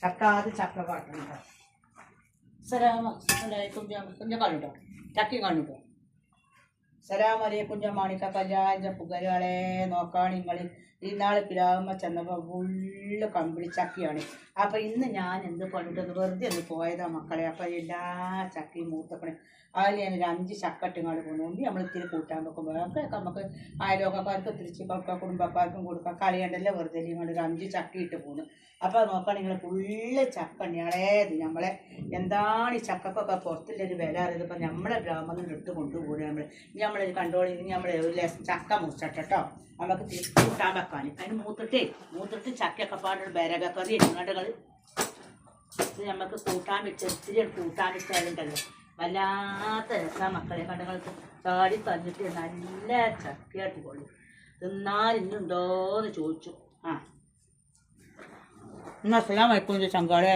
ചക്ക ആദ്യം ചക്ക കാട്ടുന്നുണ്ടോ കുഞ്ഞ കണ്ടിട്ടോ ചക്കി കണ്ടിട്ടോ സലാമലൈക്കും മാണിക്ക കല്യാണ പുകരുകളെ നോക്കാൻ നിങ്ങൾ ഇന്നാള് പിലാവുമ്മ ചെന്നപ്പോൾ ഫുള്ള് കമ്പിളി ചക്കിയാണ്. അപ്പം ഇന്ന് ഞാൻ എന്ത് പണിട്ടൊന്ന് വെറുതെ ഒന്ന് പോയതാ മക്കളെ. അപ്പം എല്ലാ ചക്കയും മൂത്തപ്പണി അതിൽ ഞാൻ ഒരു 5 ചക്ക ഇട്ടുങ്ങാണ്ട് പോകുന്നുണ്ട്. നമ്മൾ ഇത്തിരി കൂട്ടാൻ വെക്കുമ്പോൾ നമുക്ക് അയലോക്കക്കാർക്ക് തിരിച്ച് കുടുംബക്കാർക്കും കൊടുക്കാം. കളിയണ്ടല്ലേ വെറുതെ ഇങ്ങോട്ട് ഒരു 5 ചക്ക ഇട്ട് പോകുന്നു. അപ്പോൾ നോക്കാൻ നിങ്ങൾ ഫുള്ള് ചക്ക ഞളേത് നമ്മളെ എന്താണ് ഈ ചക്കക്കൊക്കെ പുറത്തുള്ളൊരു വില അറിയത്. ഇപ്പം നമ്മളെ ഗ്രാമങ്ങളിൽ ഇട്ട് കൊണ്ടുപോകുക നമ്മളൊരു കൺട്രോൾ ചെയ്ത് നമ്മൾ ഒരു ലേശം ചക്ക മുറിച്ചിട്ടോ നമുക്ക് കൂട്ടാൻ വെക്കാൻ. അതിന് മൂത്തിട്ട് ചക്കയൊക്കെ പാടൊരു ബരകക്കറി എങ്ങാണ്ടുകൾ ഇത് നമുക്ക് കൂട്ടാൻ വെച്ച് ഒത്തിരി കൂട്ടാൻ വെച്ചാലുണ്ടല്ലോ വല്ലാത്ത രസാ മക്കളെ. കണ്ടങ്ങൾക്ക് ചാടി തന്നിട്ട് നല്ല ചക്കയായിട്ട് കൊള്ളു. തിന്നാലിന്നുണ്ടോയെന്ന് ചോദിച്ചു. ആ എന്നാ അസ്സലാമു അലൈക്കും ചങ്കാളെ.